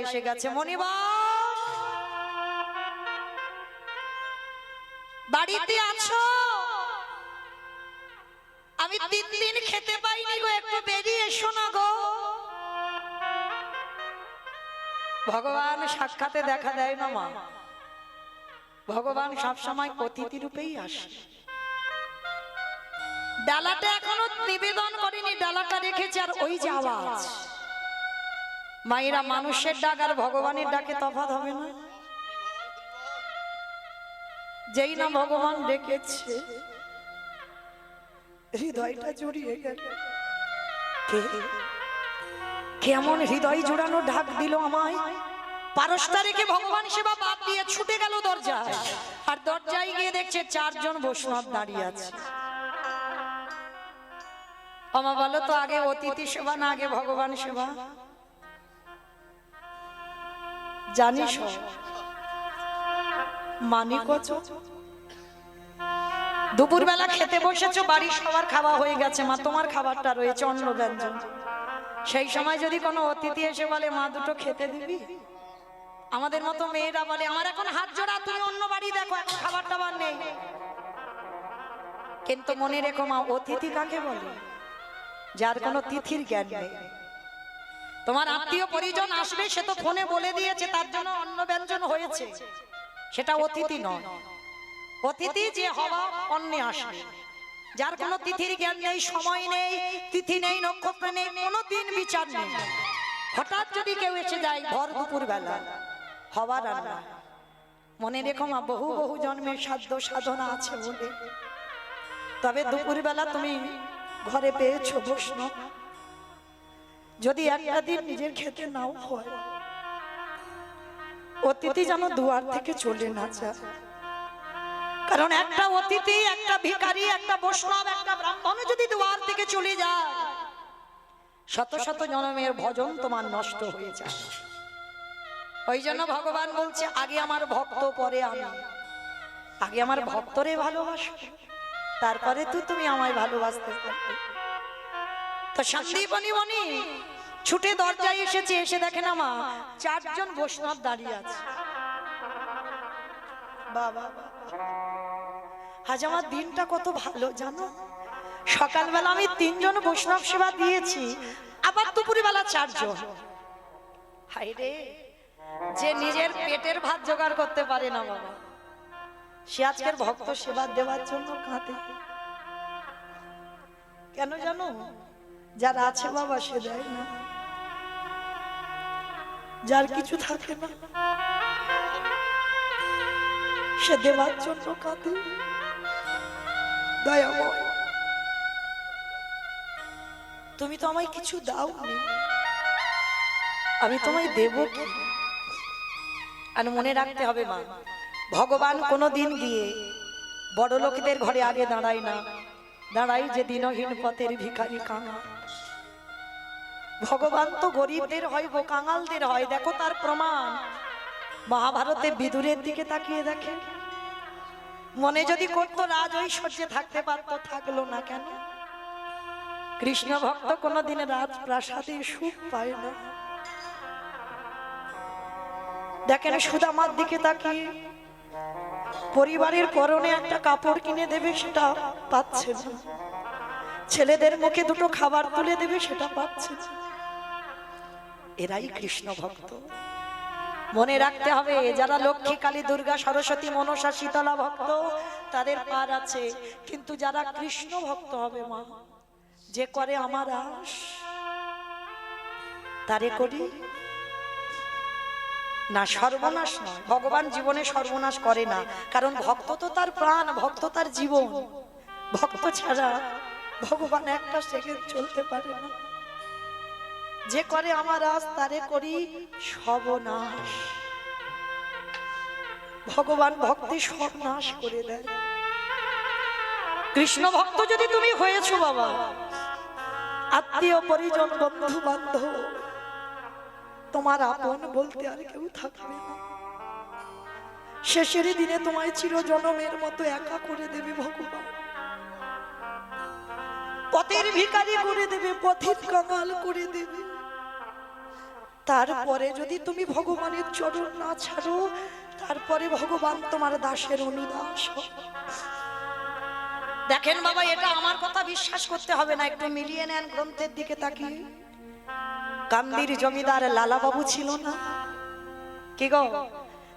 এসে গেছে। মনিবা বাড়িতে আছো? আমি 3 দিন খেতে পাইনি গো, একটু বেরিয়ে এসো না গো। ভগবান সাক্ষাতে দেখা দেয় না মা, ভগবান সবসময় অতিথি রূপেই আসে। ডালাটা এখনো নিবেদন করেনি, ডালাটা রেখেছে। আর ওই যে আওয়াজ, মায়েরা মানুষের ডাক আর ভগবানের ডাকে তফাৎ হবে না? যেই না ভগবান ডেকেছে, হৃদয়টা জড়িয়ে গেল। কেমন হৃদয় জোড়ানো ডাক দিল আমায়। পারসটা রেখে ভগবান সেবা বাদ দিয়ে ছুটে গেল দরজায়। আর দরজায় গিয়ে দেখছে 4 জন বৈষ্ণব দাঁড়িয়ে আছে। আমা বলো তো, আগে অতিথি সেবা না আগে ভগবান সেবা? জানিস মানিক, দুপুর বেলা খেতে বসেছো, বাড়ির সবার খাওয়া হয়ে গেছে, মা তোমার খাবারটা রয়েছে অন্ন ব্যঞ্জন। সেই সময় যদি কোনো অতিথি এসে বলে মা দুটো খেতে দিবি, আমাদের মতো মেয়েরা বলে আমার এখন হাত জোড়া, তুমি অন্য বাড়ি দেখো, এখন খাবার টাবার নেই। কিন্তু মনে রেখো মা, অতিথি কাকে বলে? যার কোনো তিথির জ্ঞান নেই। তোমার আত্মীয় পরিজন আসবে, সে তো ফোনে বলে দিয়েছে তার জন্য অন্ন ব্যঞ্জন হয়েছে, সেটা অতিথি নয়। অতিথি যে হওয়া অন্নে আসবে, যার কোনো তিথির জ্ঞান নেই, সময় নেই, তিথি নেই, নক্ষত্র নেই, কোনো দিন বিচার নেই। হঠাৎ যদি কেউ এসে যায় ভর দুপুর বেলা, হওয়ার রান্না। মনে রেখো মা, বহু বহু জন্মের সাধ্য সাধনা আছে বলে তবে দুপুর বেলা তুমি ঘরে পেয়েছো বৈষ্ণব। যদি একটা দিন নিজের খেতে নাও হয়, অতিথি যেন দুয়ার থেকে চলে না যায়। কারণ একটা অতিথি, একটা ভিখারি, একটা বৈষ্ণব, একটা ব্রাহ্মণ যদি দুয়ার থেকে চলে যায়, শত শত জন্মের ভজন তোমার নষ্ট হয়ে যায়। ওই জন্য ভগবান বলছে আগে আমার ভক্ত পরে আমি। আগে আমার ভক্তরে ভালোবাসো, তারপরে তুমি আমায় ভালোবাসতে পারবে। তো সন্দীপনী মনি ছুটে দরজায় এসেছে, এসে দেখে না মা 4 জন বৈষ্ণব দাঁড়িয়ে আছে। বাবা, আজ আমার দিনটা কত ভালো জানো। সকালবেলা আমি 3 জন বৈষ্ণব সেবা দিয়েছি, আবার দুপুরে বেলা 4 জন। হায় রে, যে নিজের পেটের ভাত জোগাড় করতে পারে না বাবা, সে আজকের ভক্ত সেবা দেওয়ার জন্য কাঁদে। কেন জানো? যার আছে বাবা সে দেয় না, যার কিছু থাকে না সে দেওয়ার জন্য কাঁদে। দয়াময়, তুমি তো আমায় কিছু দাওনি, আমি তোমায় দেব কি? আর মনে রাখতে হবে মা, ভগবান কোনোদিন গিয়ে বড় লোকদের ঘরে আগে দাঁড়ায় না, দাঁড়াই যে দিনহীন পথের ভিখারি কাঙাল। ভগবান তো গরিবদের হয় গো, কাঙালদের হয়। দেখো তার প্রমাণ মহাভারতে বিদুরের দিকে তাকিয়ে দেখে। মনে যদি করতো রাজ ঐশ্বর্যে থাকতে পারতো, থাকলো না কেন? কৃষ্ণ ভক্ত কোনোদিন রাজপ্রাসাদে সুখ পায় না। দেখেন সুদামার দিকে তাকিয়ে, পরিবারের পরনে একটা কাপড় কিনে দেবে সেটা পাচ্ছে না, ছেলেদের মুখে দুটো খাবার তুলে দেবে সেটা পাচ্ছে না। এরাই কৃষ্ণ ভক্ত। মনে রাখতে হবে, যারা লক্ষ্মী, কালী, দুর্গা, সরস্বতী, মনসা, শীতলা ভক্ত তাদের পার আছে, কিন্তু যারা কৃষ্ণ ভক্ত হবে মা, যে করে আমার আশ তারে করি না, সর্বনাশ নয়। ভগবান জীবনে সর্বনাশ করে না, কারণ ভক্ত তো তার প্রাণ, ভক্ত তার জীবন। ভক্ত ছাড়া ভগবান একটা সেকেন্ড চলতে পারে না। যে করে আমার আজ তারে করি সর্বনাশ। ভগবান ভক্তি সর্বনাশ করে দেয়। কৃষ্ণ ভক্ত যদি তুমি হয়েছো বাবা, আত্মীয় পরিজন, বন্ধু বান্ধব, তোমার আপন বলতে আর কেউ থাকবে না। শেষের দিনে তোমায় চিরজনমের মতো একা করে দেবে ভগবান। পথের ভিখারি করে দেবে, পথিক কাঙাল করে দেবে। তারপরে যদি তুমি ভগবানের চরণ না ছাড়ো, তারপরে ভগবান তোমার দাসের অনুদাস হবে। দেখেন বাবা, এটা আমার কথা বিশ্বাস করতে হবে না, একটু মিলিয়ে নেন গ্রন্থের দিকে তাকিয়ে। কান্দির জমিদার লালা বাবু ছিল না? কি গো,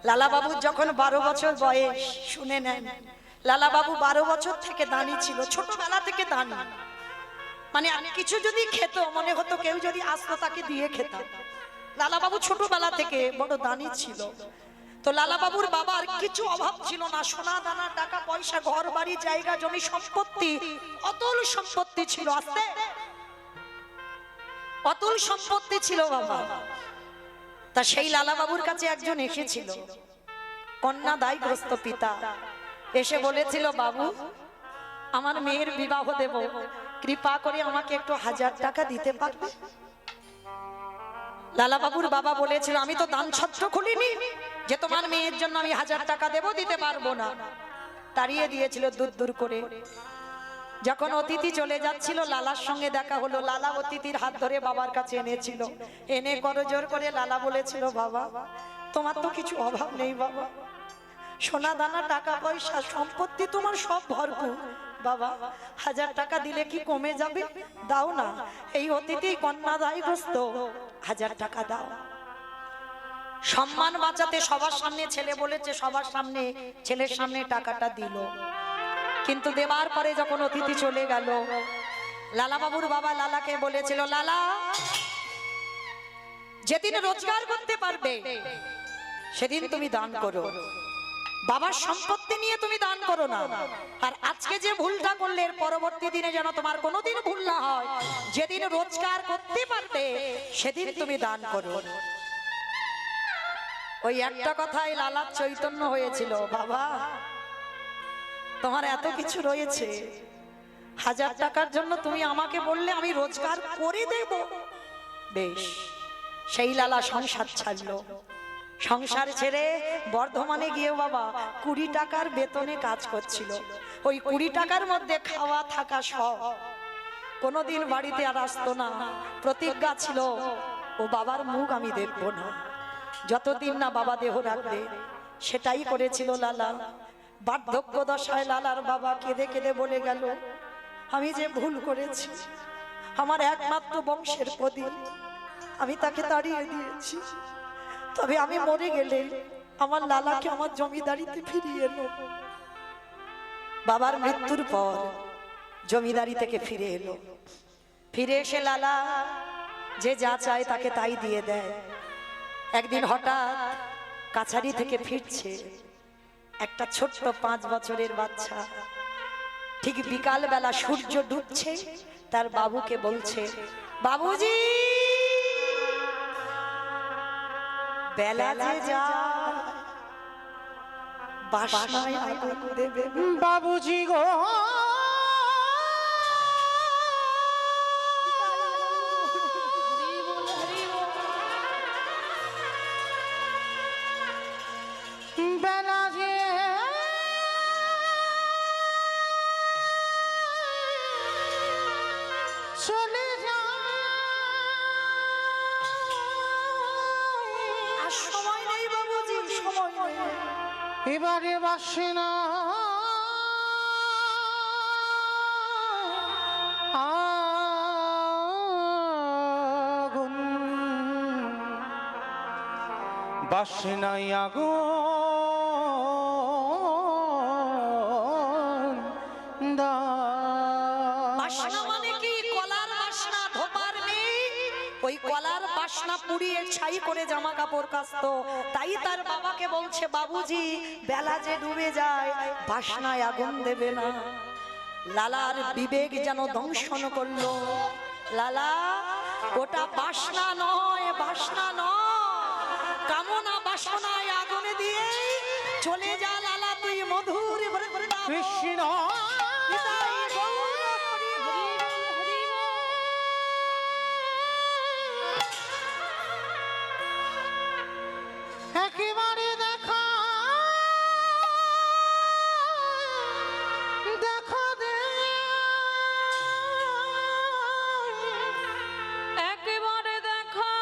লালা বাবুর যখন 12 বছর বয়স, শুনে নেন, লালা বাবু 12 বছর থেকে দানি ছিল, ছোটবেলা থেকে দানি। মানে কিছু যদি খেত, মনে হতো কেউ যদি আসতো তাকে দিয়ে খেতাম। লালা বাবু ছোটবেলা থেকে বড় দানি ছিল। তো লালা বাবুর বাবার কিছু অভাব ছিল না, সোনা দানা টাকা পয়সা ঘর বাড়ি জায়গা জমি সম্পত্তি, অতুল সম্পত্তি ছিল। আস্তে অতুল সম্পত্তি ছিল বাবা। তা সেই লালা বাবুর কাছে একজন এসেছিল, কন্যা দায়গ্রস্ত পিতা, এসে বলেছিল, বাবু আমার মেয়ের বিবাহ দেব, কৃপা করে আমাকে একটু 1000 টাকা দিতে পারবে? লালা বাবুর বাবা বলেছিল, আমি তো দান ছত্র খুলিনি যে তোমার মেয়ের জন্য আমি 1000 টাকা দেব, দিতে পারবো না। তাড়িয়ে দিয়েছিল দূর দূর করে। যখন অতিথি চলে যাচ্ছিল, লালার সঙ্গে দেখা হলো। লালা অতিথির হাত ধরে বাবার কাছে এনেছিল, এনে করজোর করে লালা বলেছিল, বাবা তোমার তো কিছু অভাব নেই বাবা, সোনা দানা টাকা পয়সা সম্পত্তি তোমার সব ভরপুর, বাবা 1000 টাকা দিলে কি কমে যাবে? দাও না, এই অতিথি কন্যা দায়গ্রস্ত, 1000 টাকা দাও। সম্মান বাঁচাতে সবার সামনে ছেলে বলেছে, সবার সামনে ছেলের সামনে টাকাটা দিল। কিন্তু দেবার পরে যখন অতিথি চলে গেল, লালা বাবুর বাবা লালাকে বলেছিল, লালা যেদিন রোজগার করতে পারবে সেদিন তুমি দান করো, বাবার সম্পত্তি নিয়ে তুমি দান করো না। আর আজকে যে ভুলটা করলে, এর পরবর্তী দিনে যেন তোমার কোনোদিন ভুল না হয়। যেদিন রোজগার করতে পারবে সেদিন তুমি দান করো। ওই একটা কথাই লালার চৈতন্য হয়েছিল, বাবা তোমার এত কিছু রয়েছে, 1000 টাকার জন্য তুমি আমাকে বললে আমি রোজগার করে দেব। বেশ, সেই লালা সংসার ছাড়লো। সংসার ছেড়ে বর্ধমানে গিয়ে বাবা 20 টাকার বেতনে কাজ করছিল। ওই 20 টাকার মধ্যে খাওয়া থাকা সব। কোনোদিন বাড়িতে আর আসতো না। প্রতিজ্ঞা ছিল, ও বাবার মুখ আমি দেখবো না যতদিন না বাবা দেহ রাখবে। সেটাই করেছিল লালা। বার্ধক্য দশায় লালার বাবা কেঁদে কেঁদে বলে গেল, আমি যে ভুল করেছি, আমার একমাত্র বংশের প্রদীপ আমি তাকে তাড়িয়ে দিয়েছি। তবে আমি মরে গেলে আমার লালাকে আমার জমিদারিতে ফিরিয়ে এলো। বাবার মৃত্যুর পর জমিদারি থেকে ফিরে এলো। ফিরে এসে লালা যে যা চায় তাকে তাই দিয়ে দেয়। একদিন হঠাৎ কাছারি থেকে ফিরছে একটা ছোট্ট 5 বছরের বাচ্চা। ঠিক বিকাল বেলা সূর্য ডুবছে, তার বাবুকে বলছে, বাবুজি বেলা যে যায় বাসনায় আগুন দেবে। বাবুজি গো বেলা যে চলে যায়, আর সময় নেই বাবুজি, সময় নেই। এবারে বাসে না আগুন, বাসে নাই আগুন। বাসনা মানে কি? কলার বাসনা, ধোপার নেই। ওই কলার বাসনা পুড়িয়ে ছাই করে জামা কাপড় কাচতো। তাই তার বাবাকে বলছে, বাবুজি বেলা যে ডুবে যায় বাসনায় আগুন দেবে না। লালার বিবেক যেন দংশন করলো। লালা ওটা বাসনা নয়, বাসনা নয়, কামনা বাসনায় আগুনে দিয়ে চলে যা লালা, তুই মধুর কৃষ্ণ একেবারে দেখা দেখা দে, একেবারে দেখা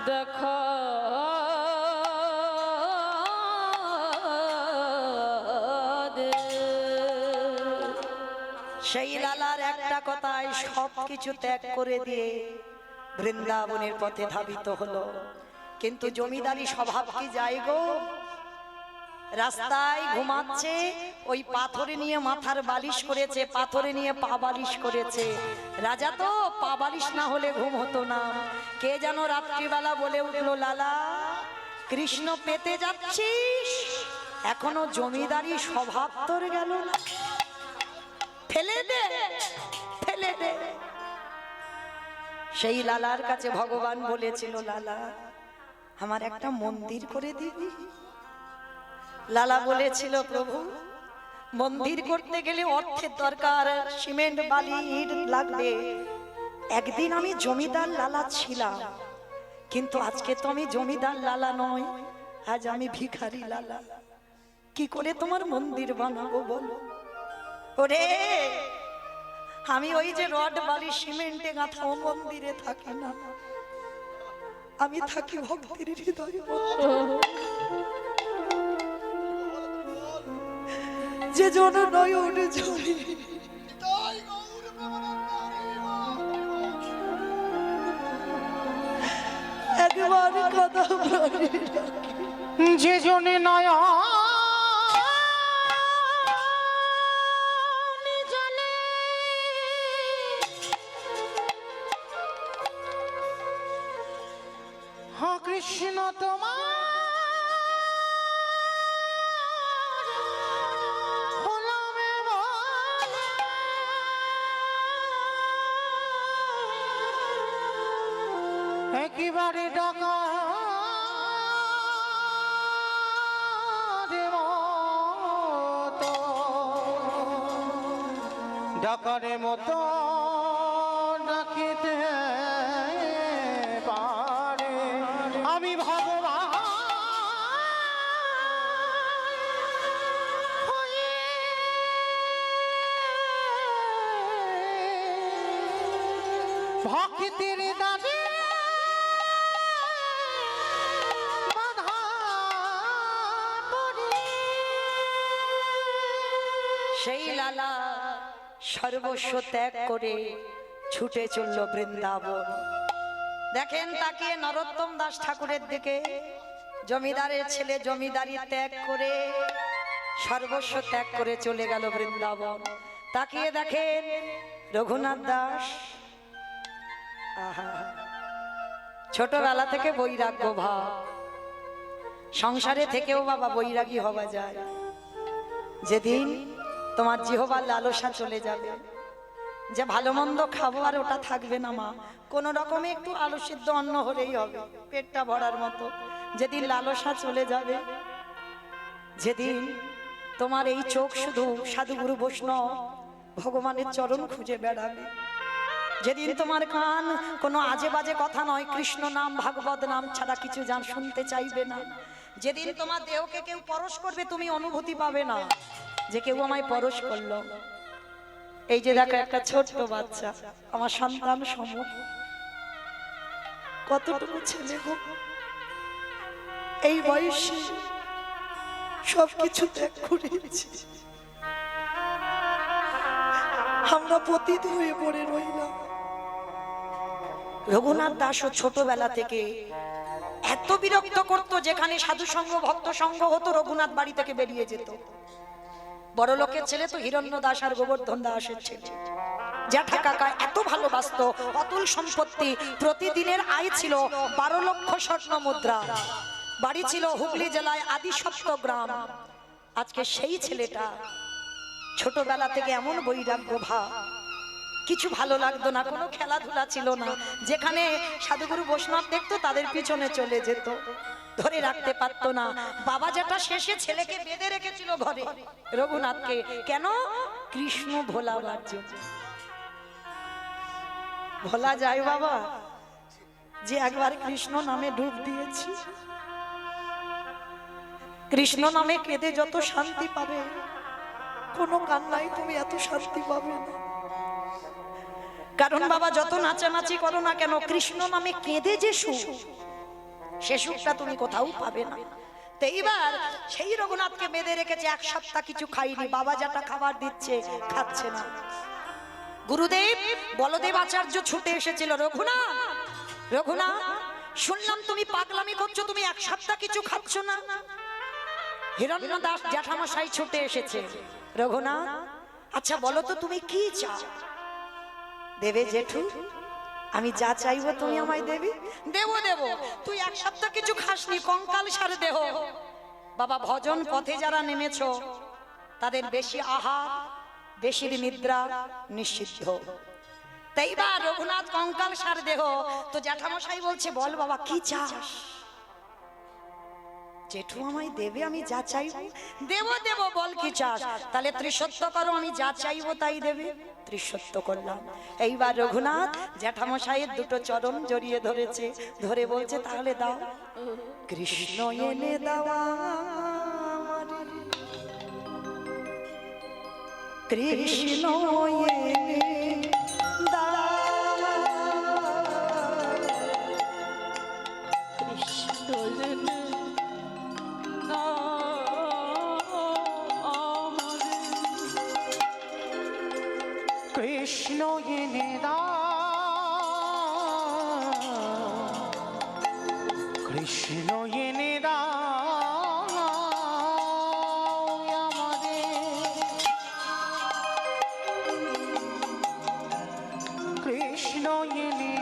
দেখা দে। সেই লালার একটা কথায় সব কিছু ত্যাগ করে দিয়ে বৃন্দাবনের পথে ধাবিত হলো। কিন্তু জমিদারি স্বভাব কি যায় গো? রাস্তায় ঘুমাচ্ছে, ওই পাথরে নিয়ে মাথার বালিশ করেছে, পাথরে নিয়ে পা বালিশ করেছে। রাজা তো পা বালিশ না হলে ঘুম হতো না। কে যেন রাত্রিবেলা বলে উঠলো, লালা কৃষ্ণ পেতে যাচ্ছিস, এখনো জমিদারি স্বভাব তোর গেল না, ফেলে দে, ফেলে দে। সেই লালার কাছে ভগবান বলেছিল, লালা আমার একটা মন্দির করে দিবি? লালা বলেছিল, প্রভু মন্দির করতে গেলে অর্থের দরকার, সিমেন্ট বালি ইট লাগবে। একদিন আমি জমিদার লালা ছিলাম, কিন্তু আজকে তো আমি জমিদার লালা নয়, আজ আমি ভিখারি লালা। কি করে তোমার মন্দির বানাবো বলো? ওরে আমি ওই যে রড বালি সিমেন্টে গাঁথা ও মন্দিরে থাকি না, আমি থাকি ভক্তির হৃদয়ে। যে জন নয়ন ঝরে একবার কথা বলে, যে জনে নয়া কৃষ্ণ তোমার হলামে বলে, একেবারে ডাকা ডাকারে মতো ডাকিতে পারে আমি ভগবান হয়ে ভক্তির দাবি বাধা পড়ি। সেই লালা সর্বস্ব ত্যাগ করে ছুটে চলল বৃন্দাবন। দেখেন তাকিয়ে নরোত্তম দাস ঠাকুরের দিকে, জমিদারের ছেলে জমিদারি ত্যাগ করে সর্বস্ব ত্যাগ করে চলে গেল বৃন্দাবন। তাকিয়ে দেখেন রঘুনাথ দাস, আহা ছোটবেলা থেকে বৈরাগ্য ভাব, সংসারে থেকেও বাবা বৈরাগী হওয়া যায়। যেদিন তোমার জিহ্বার লালসা চলে যাবে, যে ভালো মন্দ খাবো আর ওটা থাকবে না মা, কোন রকমে একটু আলু সিদ্ধ অন্ন হলেই হবে পেটটা ভরার মতো, যেদিন লালসা চলে যাবে, যেদিন তোমার এই চোখ শুধু সাধুগুরু বৈষ্ণব ভগবানের চরণ খুঁজে বেড়াবে, যেদিন তোমার কান কোনো আজে বাজে কথা নয়, কৃষ্ণ নাম ভাগবত নাম ছাড়া কিছু জান শুনতে চাইবে না, যেদিন তোমার দেহকে কেউ পরশ করবে তুমি অনুভূতি পাবে না যে কেউ আমায় পরশ করলো। এই যে দেখো একটা ছোট্ট বাচ্চা, আমার সন্তান সম, কতটুকু ছেলে গো, এই বয়সে সবকিছু ত্যাগ করেছি, আমরা পতিত হয়ে পড়ে রইলাম। রঘুনাথ দাসও ছোটবেলা থেকে এত বিরক্ত করতো, যেখানে সাধু সঙ্গ ভক্ত সঙ্গ হতো রঘুনাথ বাড়ি থেকে বেরিয়ে যেত। বড় লোকের ছেলে তো হিরণ্য দাস আর গোবর্ধন দাসের ছেলে, জ্যাঠা কাকা এত ভালোবাসতো, অতুল সম্পত্তি, প্রতিদিনের আয় ছিল 12 লক্ষ স্বর্ণ মুদ্রা, বাড়ি ছিল হুগলি জেলায় আদি সপ্তগ্রাম। আজকে সেই ছেলেটা ছোটবেলা থেকে এমন বৈরাগ্য ভাব, কিছু ভালো লাগতো না, কোনো খেলাধুলা ছিল না, যেখানে সাধুগুরু বৈষ্ণব দেখতো তাদের পিছনে চলে যেত, ধরে রাখতে পারতো না। বাবা যেটা শেষে ছেলেকে বেঁধে রেখেছিল ঘরে রঘুনাথকে, কেন? কৃষ্ণ ভোলাবার জন্য। ভোলা যায় বাবা যে একবার কৃষ্ণ নামে ডুব দিয়েছি, কৃষ্ণ নামে কেঁদে যত শান্তি পাবে কোনো কান্নায় তুমি এত শান্তি পাবে না। কারণ বাবা যত নাচানাচি করো না কেন, কৃষ্ণ নামে কেঁদে যে সুখ সে সুখটা তুমি কোথাও পাবে না। তো এইবার সেই রঘুনাথকে বেঁধে রেখেছে, এক সপ্তাহ কিছু খাইনি, বাবা যেটা খাবার দিচ্ছে খাচ্ছে না। গুরুদেব বলদেব আচার্য ছুটে এসেছিল, রঘুনাথ রঘুনাথ শুনলাম তুমি পাগলামি করছো, তুমি এক সপ্তাহ কিছু খাচ্ছ না। হিরণ্য দাস জ্যাঠামশাই ছুটে এসেছে, রঘুনাথ আচ্ছা বলো তো তুমি কি চাও? দেবে জেঠু, আমি যা চাইবো তুমি আমায় দেবে? দেবো দেবো। তুই এক সপ্তাহ কিছু খাসনি, কঙ্কাল সারে দেহ। বাবা ভজন পথে যারা নেমেছো তাদের বেশি আহার বেশি নিদ্রা নিষিদ্ধ। তাই বা রঘুনাথ কঙ্কাল সার দেহ। তো জ্যাঠামশাই বলছে, বল বাবা কি চাস? জেঠু আমায় দেবে, আমি যা চাইবো? দেবো দেবো, বল কি চাস? তাহলে ত্রিসত্য করো, আমি যা চাইবো তাই দেবে। ত্রিসত্য করলাম। এইবার রঘুনাথ জ্যাঠামশাইয়ের দুটো চরণ জড়িয়ে ধরেছে, ধরে বলছে তাহলে দাও। কৃষ্ণ এনে দাওয়া কৃষ্ণ এনে দাও, কৃষ্ণ এনে দাও আমারে, কৃষ্ণ এনে দাও, কৃষ্ণ এনে দাও আমাদের, কৃষ্ণ এনে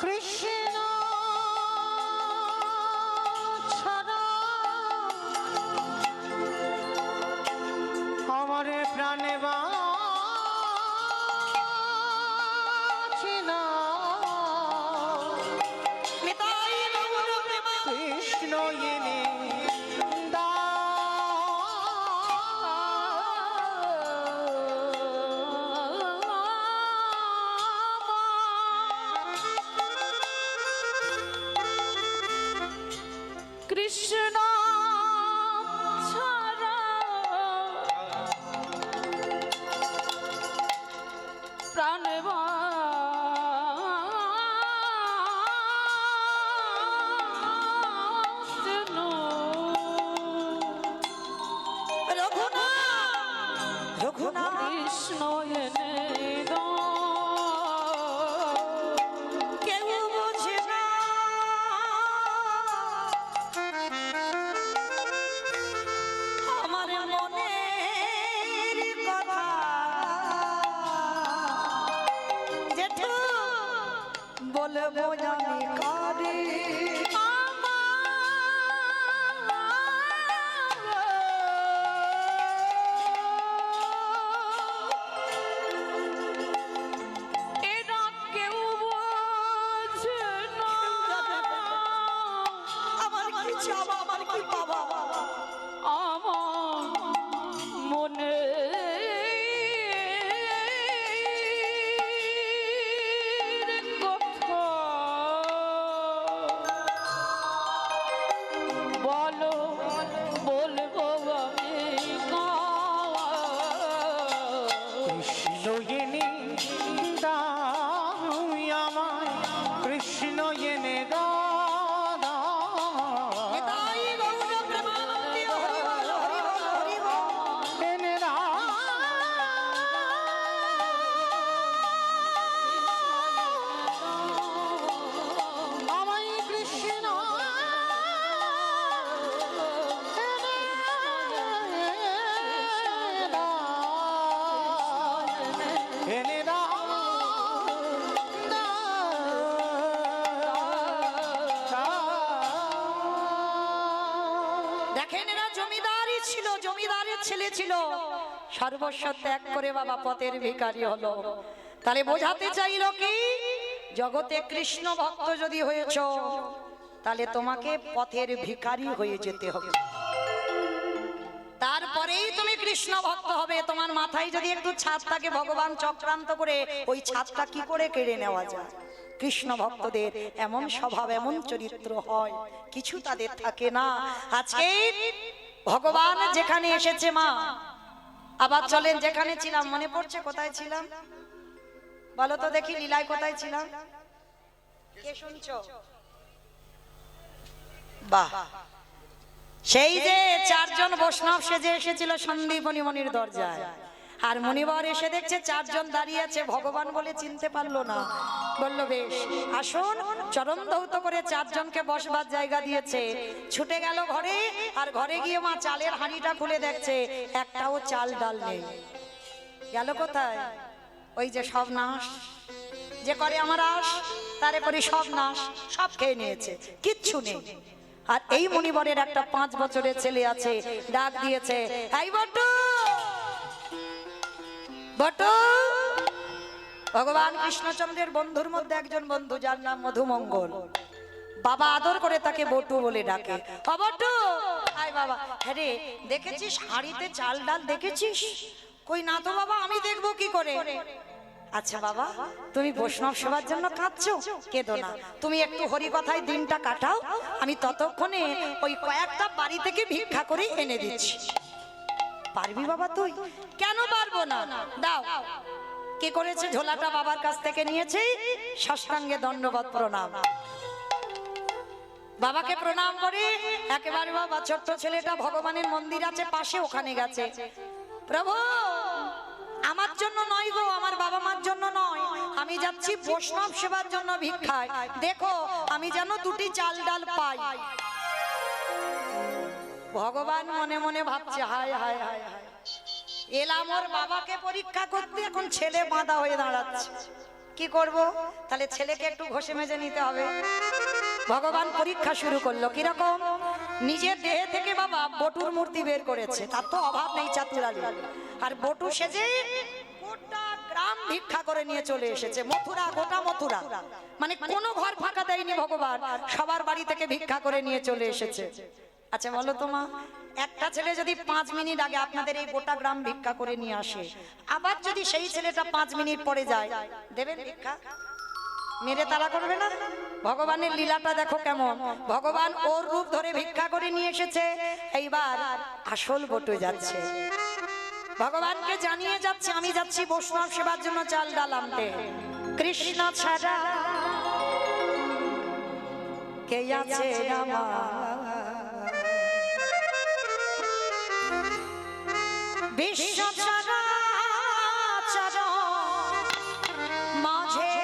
কৃষ্ণ ছাড়া আমার প্রাণে বাঁচে না, কৃষ্ণ এনে কৃষ্ণ ছাড়া প্রাণে বাঁচে না। রঘুনাথ রঘুনাথ কৃষ্ণ এনে দাও, কেউ বোঝে না আমার মনের কথা। জেঠু বলবো আমি কারে, এরা কেউ বোঝে না আমার কি চাওয়া আমার কি পাওয়া। আমার মনে কথা, বলো বলবো আমি কৃষ্ণ এনে দাও আমায়, কৃষ্ণ এনে দাও নিতাই গৌর প্রেমানন্দে হরি বল হরি বল হরি বল। এনে দাও আমায়, কৃষ্ণ এনে দাও, দেখেন এরা জমিদারই ছিল, জমিদারের ছেলে ছিল, সর্বস্ব ত্যাগ করে বাবা পথের ভিখারি হলো। তাহলে বোঝাতে চাইলো কি, জগতে কৃষ্ণ ভক্ত যদি হয়েছ তাহলে তোমাকে পথের ভিখারি হয়ে যেতে হবে, তারপরেই তুমি কৃষ্ণ ভক্ত হবে। তোমার মাথায় যদি একটু ছাদ থাকে, ভগবান চক্রান্ত করে ওই ছাদটা কি করে কেড়ে নেওয়া যায়। কৃষ্ণ ভক্তদের এমন স্বভাব এমন চরিত্র হয়, কিছু তাদের থাকে না। আজকে ভগবান যেখানে এসেছে মা, আবার চলেন যেখানে ছিলাম, মনে পড়ছে কোথায় ছিলাম বলো তো দেখি, লীলায় কোথায় ছিলাম? কে শুনছো? বাহ, সেই যে চারজন বৈষ্ণব সেজে এসেছিল সন্দীপনী মনির দরজায়, আর মণিবর এসে দেখছে চারজন দাঁড়িয়ে আছে, ভগবান বলে চিনতে পারলো না। বলল বেশ আসুন, চরণ ধৌত করে চারজনকে বসবার জায়গা দিয়েছে। ছুটে গেল ঘরে, আর ঘরে গিয়ে মা চালের হাঁড়িটা খুলে দেখছে একটাও চাল ডাল নেই। গেল কোথায়? ওই যে সব নাশ যে করে আমার আশ, তারে করি সব নাশ, সব খেয়ে নিয়েছে, কিচ্ছু নেই। আর এই মণিবরের একটা 5 বছরের ছেলে আছে, ডাক দিয়েছে, এই বটু বটু। ভগবান কৃষ্ণচন্দ্রের বন্ধুর মধ্যে একজন বন্ধু, যার নাম মধুমঙ্গল। বাবা আদর করে তাকে বটু বলে ডাকে। ও বটু, আয় বাবা। হ্যাঁ রে, দেখেছিস হাঁড়িতে চাল ডাল দেখেছিস? কই না তো বাবা, আমি দেখবো কি করে? আচ্ছা বাবা, তুমি বৈষ্ণব সেবার জন্য কাঁদছো, কেঁদো না, তুমি একটু হরি কথায় দিনটা কাটাও, আমি ততক্ষণে ওই কয়েকটা বাড়ি থেকে ভিক্ষা করে এনে দিচ্ছি। পারবি বাবা তুই? কেন পারবো না, দাও। কি করেছে? ঝোলাটা বাবার কাছ থেকে নিয়েছে, সাষ্টাঙ্গে দণ্ডবত প্রণাম। বাবাকে প্রণাম করে একেবারে বাবা, ছোট্ট ছেলেটা ভগবানের মন্দির আছে পাশে, ওখানে গেছে। প্রভু, আমার জন্য নয় গো, আমার বাবা মার জন্য নয়, আমি যাচ্ছি বৈষ্ণব সেবার জন্য ভিক্ষায়, দেখো আমি যেন 2টি চাল ডাল পাই। ভগবান মনে মনে ভাবছে, হায় হায় হায় হায়, এলাম ওর বাবাকে পরীক্ষা করতে, এখন ছেলে বাঁধা হয়ে দাঁড়াচ্ছে, কি করব? তাহলে ছেলেকে একটু ঘষে মেজে নিতে হবে। ভগবান পরীক্ষা শুরু করলো, কিরকম? নিজের দেহে থেকে বাবা বটুর মূর্তি বের করেছে, তার তো অভাব নেই চাতুরালি, আর বটু সেজে গোটা গ্রাম ভিক্ষা করে নিয়ে চলে এসেছে, মথুরা, গোটা মথুরা, মানে কোনো ঘর ফাঁকা দেয়নি ভগবান, সবার বাড়ি থেকে ভিক্ষা করে নিয়ে চলে এসেছে। আচ্ছা বলো তো মা, একটা ছেলে যদি 5 মিনিট আগে আপনাদের এই গোটা গ্রাম ভিক্ষা করে নিয়ে আসে, আবার যদি সেই ছেলেটা 5 মিনিট পরে যায়, দেবেন ভিক্ষা? মেরে তারা করবে না? ভগবানের লীলাটা দেখো কেমন, ভগবান ওর রূপ ধরে ভিক্ষা করে নিয়ে এসেছে, এইবার আসল বটু যাচ্ছে, ভগবানকে জানিয়ে যাচ্ছে, আমি যাচ্ছি বৈষ্ণব সেবার জন্য চাল ডাল আনতে। কৃষ্ণ ছাড়া কে আছে আমার, বিশ্ব চরাচর মাঝে,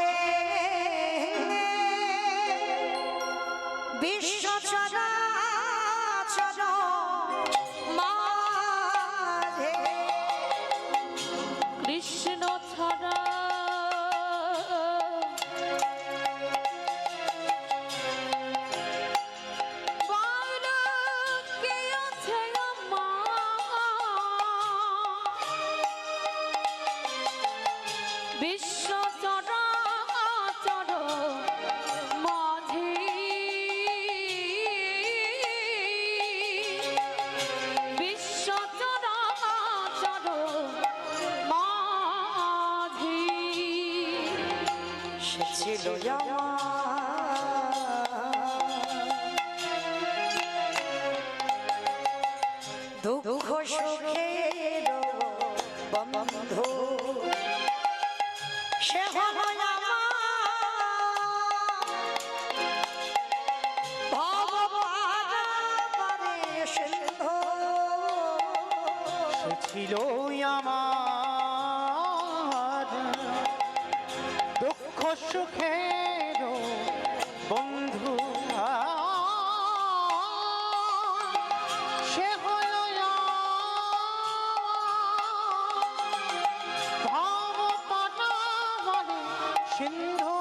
বিশ্ব চরাচর মাঝে কৃষ্ণ ছাড়া বিশ্ব চরাচর মাঝে, বিশ্ব চরাচর মাঝে সে ছিল দুঃখ সুখের বন্ধু, সে হলো ছিল আমার দুঃখ সুখের বন্ধু, সে হল ভাব পাটাবরে সিন্ধু,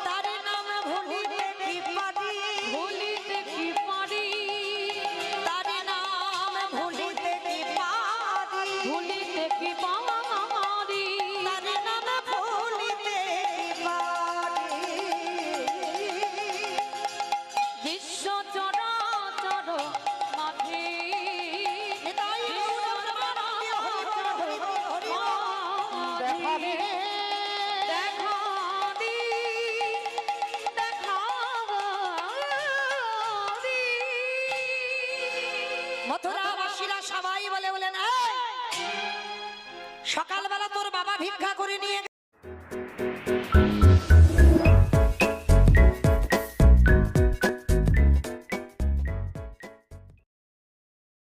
তার নাম ভুলিতে কি পারি, ভুলিতে কি পারি, তার নাম ভুলিতে কি পারি, ভুলিতে কি পারি, তার নাম ভুলিতে কি পারি। বিশ্ব চরাচর মাঝে, দেখাবে দেখা দি, দেখা দি। মথুরাবাসীরা সবাই বলে বলেন, সকালবেলা তোর বাবা ভিক্ষা করে নিয়ে